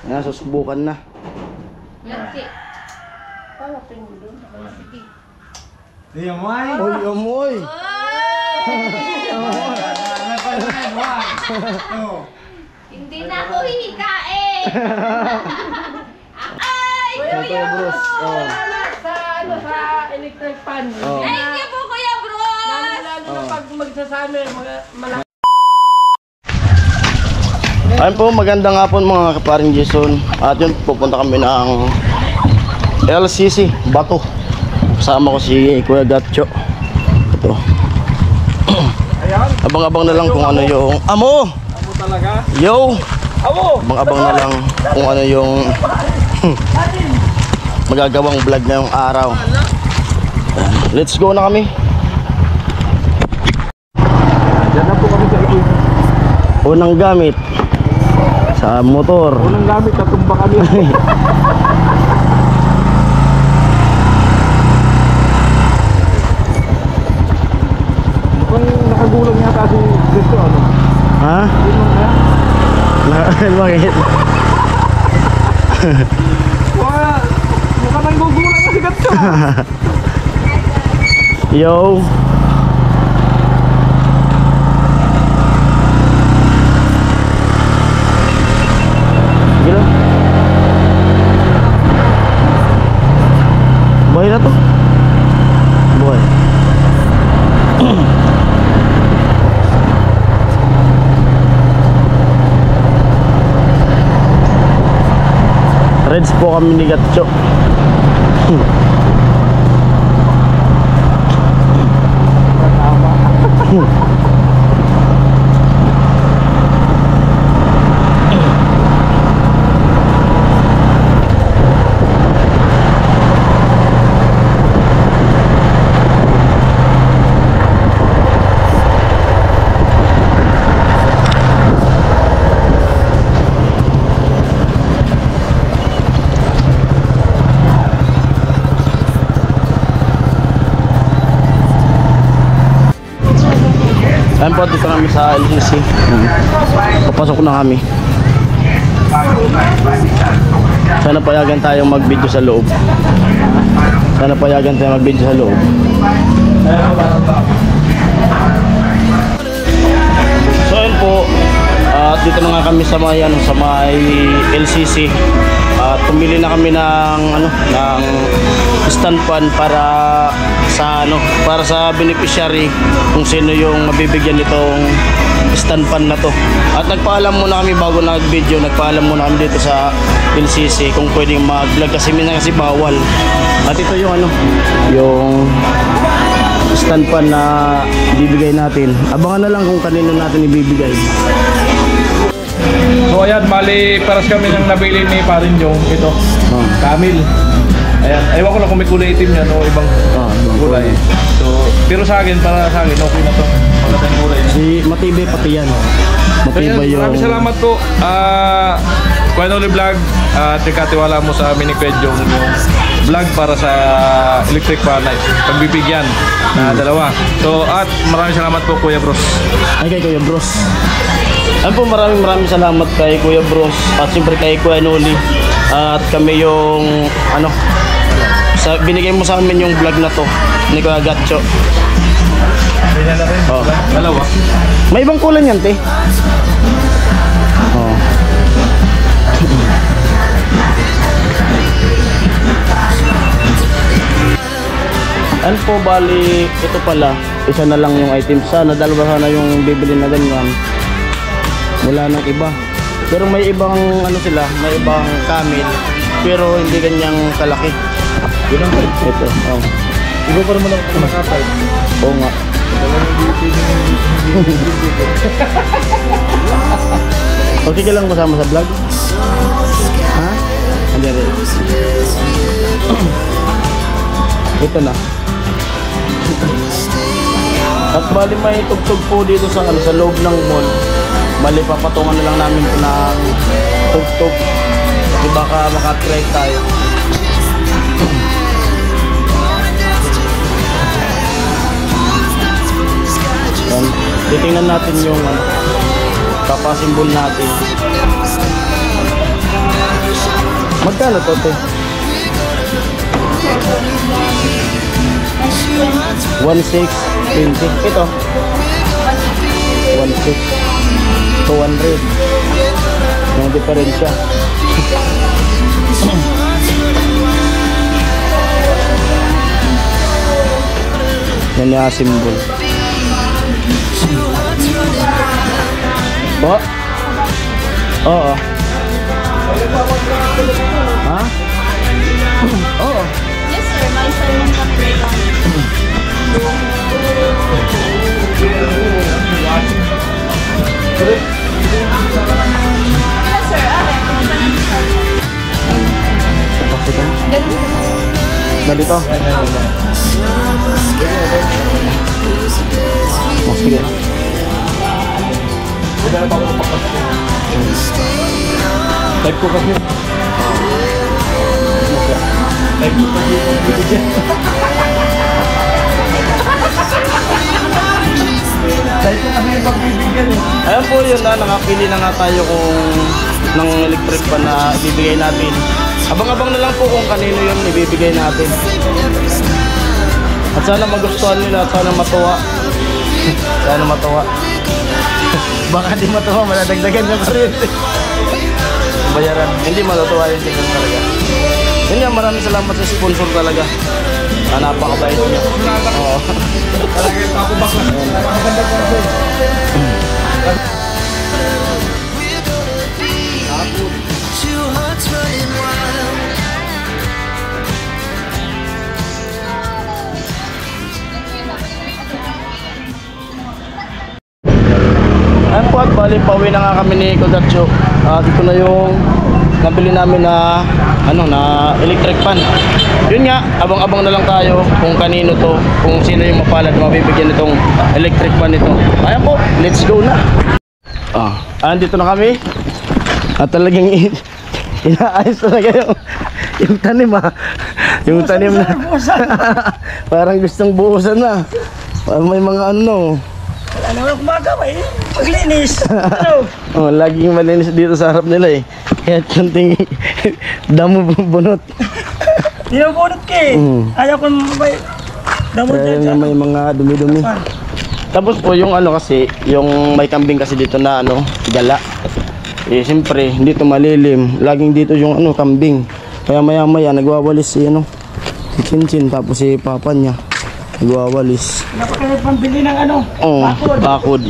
Ayan, susubukan na. Lagi. Di amoy. Uy, amoy! Hindi na ako hihikain! Ay! Ayan, Kuya Bros. Oh. Sa electric pan. Oh. Thank you po, Kuya Bros! Lalo na pag magsasama, malaki. Ayun po, magandang hapon mga kaparing Jason. At yun, pupunta kami ng LCC, Bato. Kasama ko si Kuya Gatcho. Ito. Abang-abang na lang kung ano yung... Amo! Amo talaga? Yo! Amo! Abang-abang na lang kung ano yung... magagawang vlog na yung araw. Let's go na kami. Diyan na po kami sa ikot. Unang gamit sa motor. Unang gamit, natumba kami. Mukhang nakagulang yata si Cristo, ano? Ha? Bakit? Wala! Mukhang nanggugulang na si Cristo. Yo! Sige lang. Buhay na to. Buhay. Reds po kami ni Gatcho. Ayan po, dito kami sa LCC. Papasok na kami. Sana payagan tayong mag-video sa loob. Sana payagan tayong mag-video sa loob. So ayan po, at dito na nga kami sa may, sa may LCC. At pumili na kami ng ng stand pan para sa beneficiary kung sino yung mabibigyan nitong stand pan na to. At nagpaalam muna kami bago nag-video, nagpaalam muna kami dito sa LCC kung pwedeng mag-vlog kasi minsan kasi bawal. At ito yung yung stand pan na bibigay natin. Abangan na lang kung kanino natin ibibigay. So ayan, mali paras kami ng nabili ni Parin Jong. Ito, Camil. Ayan, ewan ko lang kung may kulay itim yan o ibang kulay. So, pero para sa akin, okay na to. Magandang kulay. Si matibay pati yan. Matibay yung... Maraming salamat po. Kuya Noli Vlog, tikatiwala mo sa amin ni Kuya Jong yung vlog para sa electric fan na pagbibigyan na dalawa. So, at maraming salamat po Kuya Bros. Ay kay Kuya Bros. Ayan po, maraming salamat kay Kuya Bros. At siyempre kay Kuya Noli. At kami yung binigay mo sa amin yung vlog na to ni Kuya Gatcho. Oh. Dalawa. May ibang kulay yan, te. Oh. Ano po, bali, ito pala, isa na lang yung item. Sana, dalawa sana yung bibili na ganyan. Wala nang iba. Pero may ibang sila, may ibang Camil. Pero hindi ganyang kalaki. Yun ang balik. Ito, oh. Iba pa naman ako makapay. Oo nga. Okay ka lang kasama sa vlog? Ha? Hindi rin. Ito na. At bali may tugtog po dito sa loob ng mall. Bali papatungan na lang namin ito ng tugtog. Kasi baka makatrek tayo. Titingnan natin yung papasimbol natin. Magkano to, te? 1,620. Ito. 1,600. 200. Yung diferensya. Yan yung symbol. Po? Oo. Ha? Oo. Yes sir, may salmon kami dito. Yes sir, Ganito. Oh, sige. Type ko kasi. Type ko kasi. Type ko kasi pagbibigyan eh. Ayan po yun na, nakapili na nga tayo ng electric pan na ibibigay natin. Abang-abang na lang po kung kanino yung ibibigay natin. At sana magustuhan nila at sana matuwa. Sana matuwa. Baka di matuwa, maladagdagan yung kuryente. Bayaran. Hindi matutuwa yung tingin talaga. Yun nga, maraming salamat sa sponsor talaga. Napakabait niya. Oo. Talaga yung pakubak lang. Napakaganda ko kasi. Ayan po at bali pauwi na nga kami ni Kodatcho. Dito na yung nabili namin na electric fan. Yun nga, abang-abang na lang tayo kung kanino to, kung sino yung mapalad na mabibigyan nitong electric fan nito. Ayan po, let's go na. Dito na kami. At talagang inaayos talaga yung tanim yung tanim na parang gustong buusan na. Parang may mga Ano ang kumagawa eh? Maglinis. laging malinis dito sa harap nila eh. Kaya kunting damo bunot. Dinabunot ka eh. Ayaw ko may damot Kaya dyan. may mga dumi-dumi. Tapos po yung kasi, yung may kambing kasi dito na gala. Eh siyempre, hindi to malilim. Laging dito yung kambing. Kaya maya-maya nagwawalis si Chinchin tapos si papa niya. Nagwawalis. Napakalit pambili ng bakod.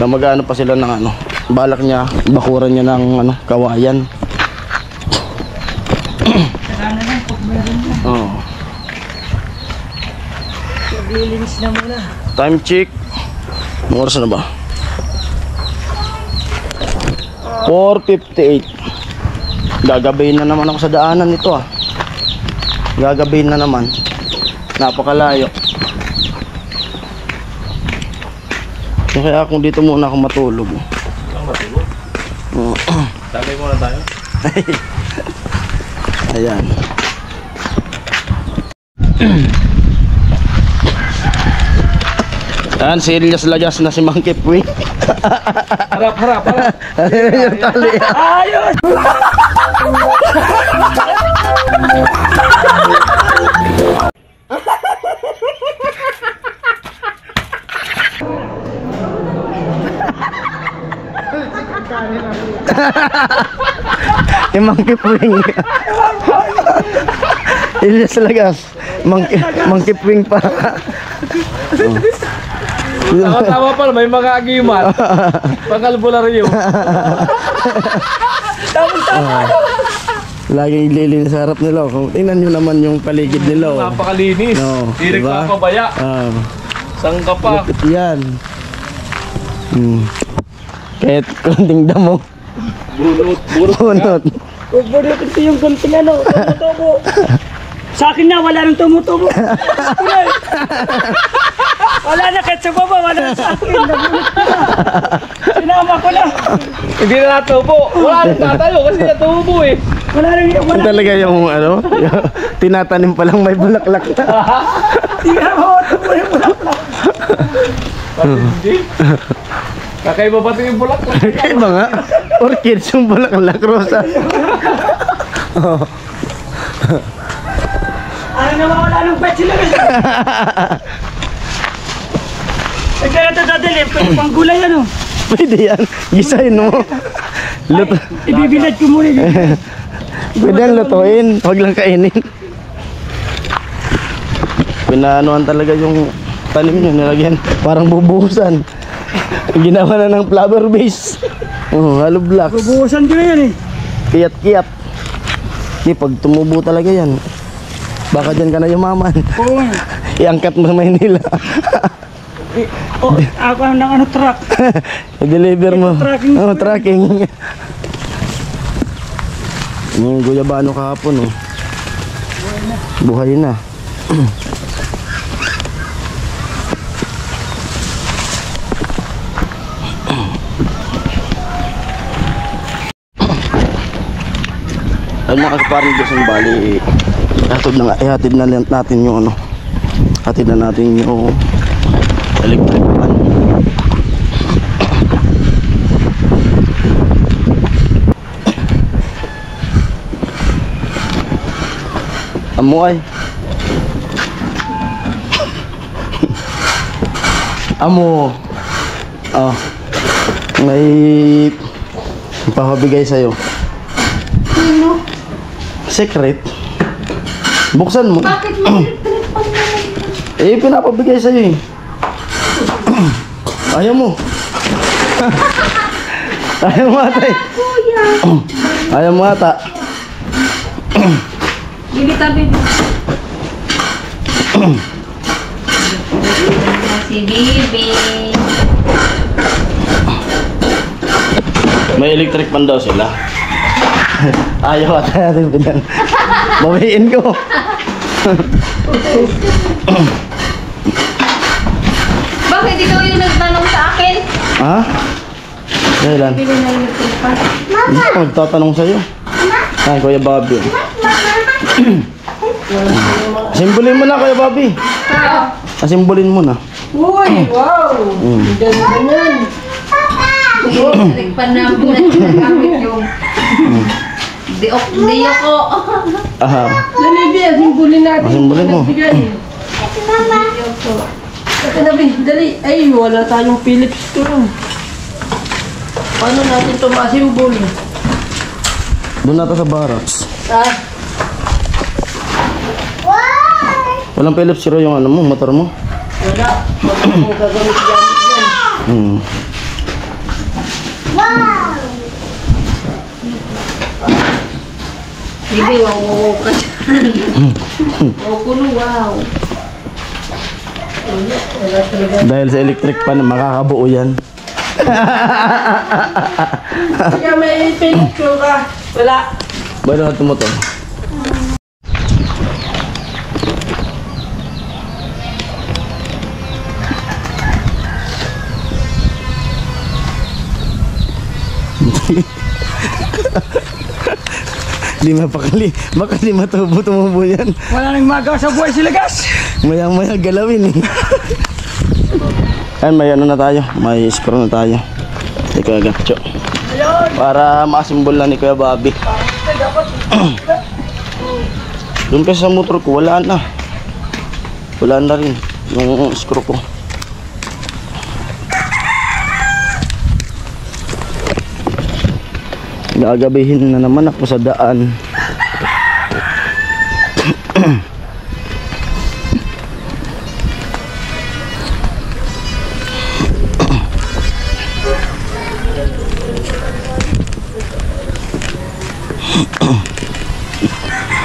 Na mag-ano pa sila ng balak niya, bakuran niya ng kawayan. Kailangan lang pag meron na. Maglilinis na muna. Time check. Anong oras na ba? 4:58. Gagabayin na naman ako sa daanan nito Gagabayin na naman. Napakalayo. Kaya kung dito muna ako matulog. Matulog? Tagay muna tayo. Ayan. Ayan, si Elias Lagas na si Monkey Pwing. Harap. Yung tali. Ayos! Yung Monkey Pwing. Elias Lagas. Monkey Pwing pa. Tama pala, may mga agimat. Pang-albularyo. Laging lilinis sa harap nila. Tingnan nyo naman yung paligid nila. Napakalinis. Hindi diba? nagpapabaya. Saan ka pa? Lupit yan. Kahit konting damo. Bunot. Bunot ito yung konting tumutubo. Sa akin na, wala nang tumutubo. Wala na kahit sa baba, wala na sa akin. Sinama ko na. Hindi na natubo. Wala nang tatayo kasi natubo eh. Wala nang Yung talaga yung tinatanim pa lang may bulaklak na. tingnan mo, tubo yung bulaklak. Hindi. Kakaiba ba ito yung bulaklak? Kaya ba nga? Orchids yung bulaklak rosa. Oh. Ano na mawala ng pet sila kasi. Kaya ito sa dilim, pwede pang gulay ano. Pwede yan. Gisahin mo. Luto. Ibibilad ko muna. Pwede yan lutuin. Huwag lang kainin. Pinaanuhan talaga yung tanim nyo. Nilagyan. Parang bubuhusan. Ginawa na ng flower base. Oh, hollow blocks. Bubuhusan ko na yan eh. Kiyat-kiyat. Di, pag tumubo talaga yan. Baka dyan ka na yumaman. Oo. Iangkat mo sa Maynila. Oh, ako ang ano truck. I-deliver mo. Tracking. Oh, tracking. Yung guyabano kahapon, oh. Buhay na. Ay mga kaparin Diyos ng bali, ihatid na natin yung ano. Hatid na natin yung electric fan. Amo ay. Amo. Oh. May papabigay sa'yo. Sino? Secret. Buksan mo. Bakit mo? Eh, pinapabigay sa'yo eh. Ayaw mo. Ayaw mo ata eh. Kuya. Ayaw mo ata. Bibi tabi. Si Bibi. May electric pan daw sila. Ayaw ata natin pinang. Bawiin ko. Bakit ikaw yung nagtanong sa akin? Ha? Kailan? Bili na yung tulpan. Hindi ko magtatanong sa'yo. Ay, Kuya Bobby. Simbolin mo na, Kuya Bobby. Simbolin mo na. Uy, wow. Ganda yan. Nagpan namin na ginagamit yung diyo ko. Aha. Dali, Bia, simbulin natin. Simbolin mo. Diyo ko. Ito na, Bia, dali. Ay, wala tayong Philips to. Paano natin ito masimbol? Doon natin sa barracks. Ah, Walang Philips zero yung ano mo, motor mo. wala. Wala akong gagamit-gamit yan. Hmm. Bibi, wow ka dyan. Wow kulo, wow. Dahil sa electric pan, makakabuo yan. Kaya may Philips ko ka. Wala. Ba't natin mo to? Lima pakali, baka lima tumubo yan. Wala nang magawa sa buhay sila, gas. Maya galawin eh. Ay, may ano na tayo, may screw na tayo. Ni Kuya Gapcho. Para makasimbol na ni Kuya Bobby. Doon kasi sa motor ko, wala na. Wala na rin yung screw ko. Gagabihin na naman ako sa daan.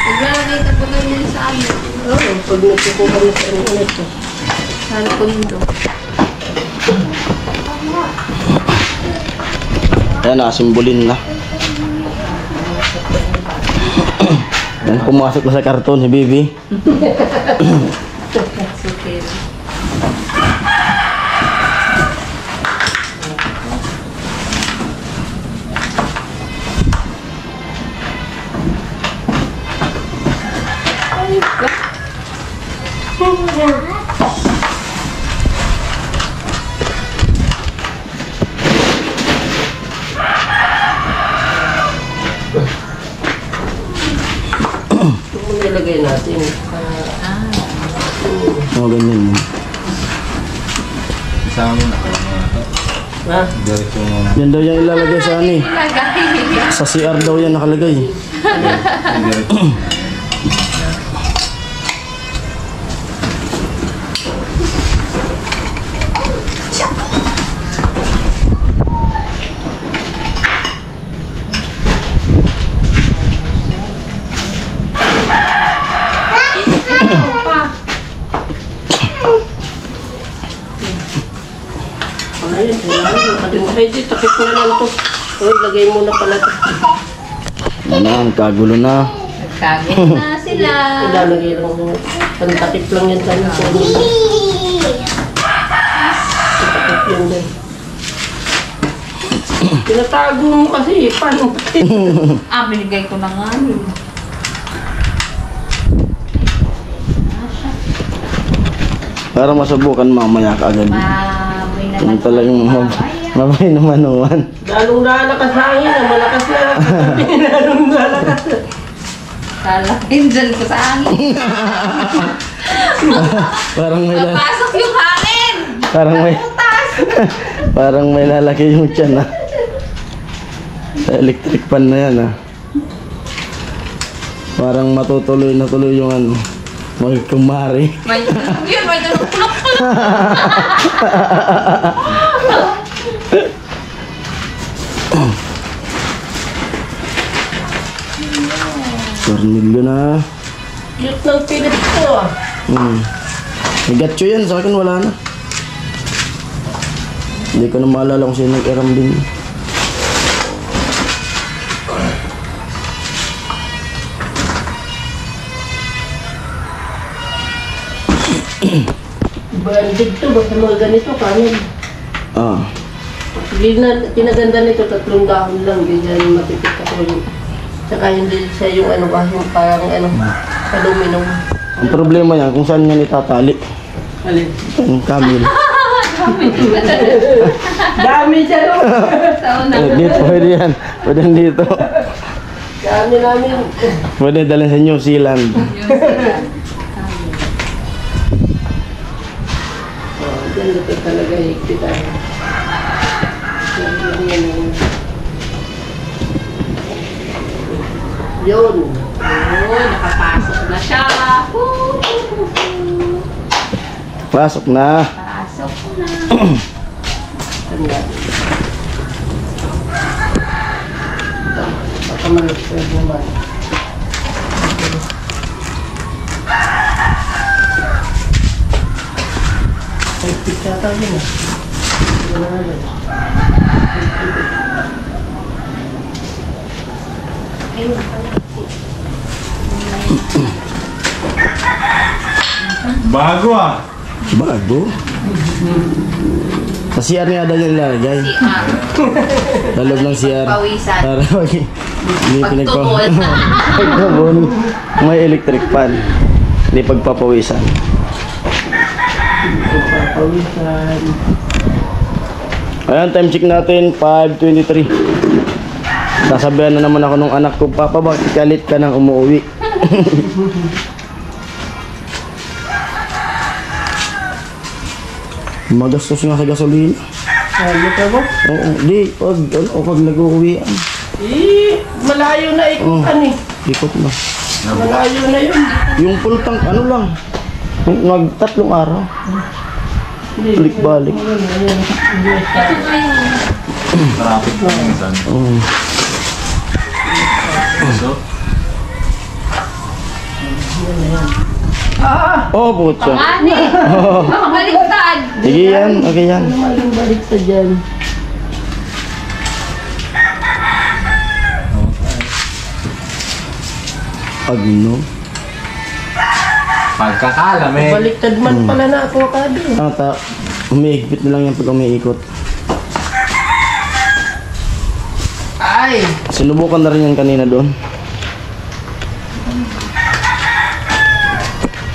Naglalagay ka pa ganyan sa amin. Oo, pag nagkukuha na sa internet ko. Sa kondo. Ayan, nakasimbolin na. Yan, pumasok na sa karton si Bibi. Sukil. ilalagay natin. Oh, ganyan. Isama mo na. Ha? Diretso mo na. Yan daw yung ilalagay sa ani. Sa CR daw yan nakalagay. Ayun, nakalimutan dito. Takip na lang to. Uy, lagay mo na pala to. Ano, kagulo na. Kagit na sila. Ilalagay lang mo. Pantakip lang yan tayo sa inyo. Pantakip yan din. Tinatago mo kasi, paano? Binigay ko na nga. Para masubukan mamaya kaagad. May Yung naman. talagang mabay naman naman. Lalong lalakas hangin na, malakas na. Lalong lalakas na. Lalapin dyan ko sa hangin. Parang may Papasok yung hangin! parang may parang may lalaki yung tiyan ah. Sa electric pan na yan ah. Parang matutuloy na tuloy yung ano. Magkumari. May yun, may tulog-tulog. Tornilyo na. Cute ng Philips ko ah. May gatcho yan, sa akin wala na. Hindi ko na maalala kung sino nag-iram din. Branded to, basta mga ganito, kanin. Ah. Pinaganda nito, 3 dahon lang, ganyan matipid ako yun. Tsaka hindi siya yung ano ba, yung parang ano, aluminum. Ang problema yan, kung saan yan itatali. Alin? Ang kamil. Dami siya no? Dito, pwede yan. Pwede dito. Dami namin. Pwede dalhin sa New Zealand. Ganda to talaga, higpit tayo. Yun. Nakapasok na siya. Pasok na. Pasok na. Tanda. Baka malapit naman. Higpit yata yun ah. Wala na yun. Bago ah. Bago. Sa CR nga daw yung ilalagay. Sa loob ng CR. Pawisan. Para pag hindi Pagtubol. Pagtubol. May electric fan. Hindi pagpapawisan. Pawisan. Ayan, time check natin, 5:23. Sasabihan na naman ako nung anak ko, Papa, bakit galit ka nang umuwi? Magastos nga sa gasolina. Ano ka ba? Oo, di, pag nag-uwian. Malayo na ikutan eh. Ikot na. Malayo na yun. Yung full tank, ano lang, nag-3 araw. Balik-balik. Traffic na minsan. So, Oh, putya. Ani! Makabaliktad! Sige yan, okay yan. Ano maling balik sa dyan? Agno. pagkakalam eh. Baliktad man pala na ako kado. Ata, umiigpit na lang yan pag umiikot. Ay! Sinubukan na rin yan kanina doon.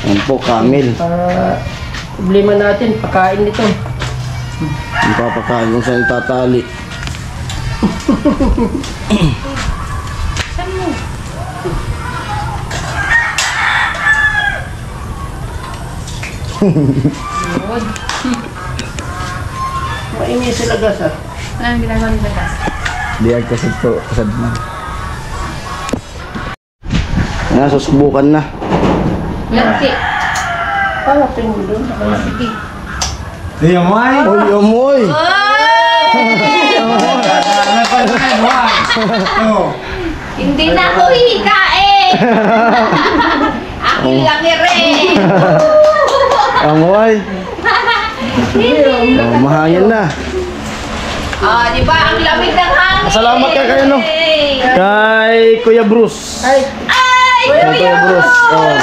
Yan po, Camille. Problema natin, pakain nito. Yung papakain kung saan tatali. Maingi sila gas ah. Anong ginagawa ni Batas? Di agkasad po, kasad na. Ayan, susubukan na. Lagsi. Palapin mo doon. Sige. Uy, amoy! Hindi na ako hihikain. Aking lang rin. Amoy! Oh, mahangin na. Oh, di ba? Ang lamig ng hangin. Salamat kay kayo, no? Kay Kuya Bruce. Ay, Ay! Kuya Bruce. Oh.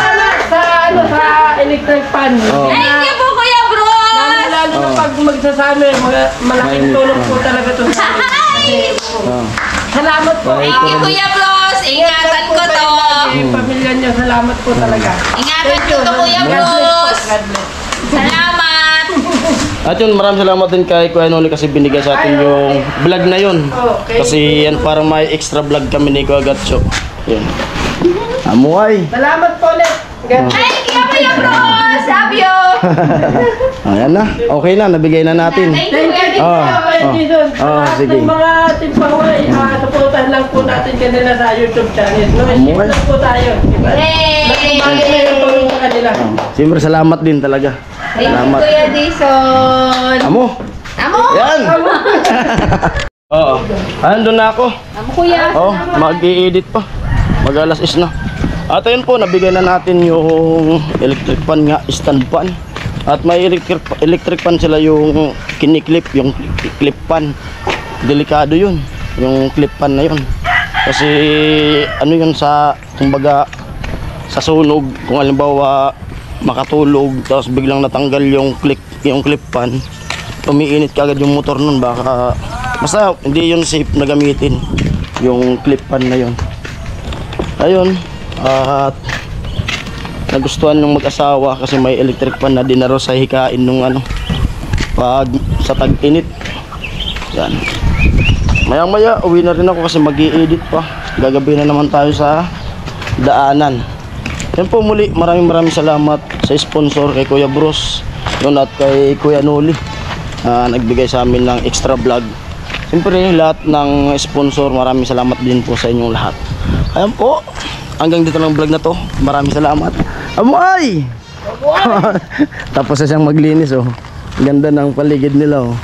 sa electric pan. Oh. Thank you po, Kuya Bruce! Lalo na pag magsasama, malaking tulong po talaga ito sa amin. Kasi, Oh. salamat po. Bye. Thank you, Kuya Bruce! Ingatan ko to! Yung pamilya niyo, salamat po talaga. Ingatan ko to, Kuya Bruce! God bless. Salamat! At yun, maraming salamat din kay Kuya Noli kasi binigay sa atin yung vlog na yun. Okay. Kasi yan parang may extra vlog kami ni Kuya Gatcho. Yan. Amuay! Salamat po ulit. God bless. Thank you, Kuya Bruce! Love you! Ayan na, okay na, nabigay na natin. Thank you, Kuya Bruce! Oh, Kuya Jason, sa oh, lahat sige. ng mga timpaway, supportahan lang po natin kanila sa YouTube channel. No, Amoy. share po tayo. Diba? Yay! Nakabali na yung tulong sa kanila. Siyempre, salamat din talaga. Thank you, Salamat. Kuya Jason! Amo! Amo! Yan! Oo. Andun na ako. Amo, Kuya! Oh, mag-i-edit pa. Mag-alas is na. At ayun po, nabigay na natin yung electric fan nga, stand fan. At may electric fan sila yung kiniklip, yung clip fan. Delikado yun, yung clip fan na yun. Kasi ano yun sa, kumbaga, sa sunog, kung halimbawa makatulog, tapos biglang natanggal yung clip fan, umiinit kagad yung motor nun, baka, basta hindi yun safe na gamitin, yung clip fan na yun. Ayun, at nagustuhan ng mag-asawa kasi may electric fan na dinaro sa hikain nung ano, pag sa tag-init. Yan. Maya maya uwi na rin ako kasi mag-i-edit pa. Gagabi na naman tayo sa daanan. Yan po muli, maraming salamat sa sponsor kay Kuya Bruce yun, at kay Kuya Noli, nagbigay sa amin ng extra vlog. Siyempre lahat ng sponsor, maraming salamat din po sa inyong lahat. Ayan po, hanggang dito ng vlog na to. Maraming salamat. Amoy! Tapos na siyang maglinis, oh. Ganda ng paligid nila, oh.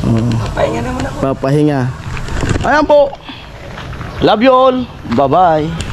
Papahinga naman ako. Papahinga. Ayan po. Love you all. Bye-bye.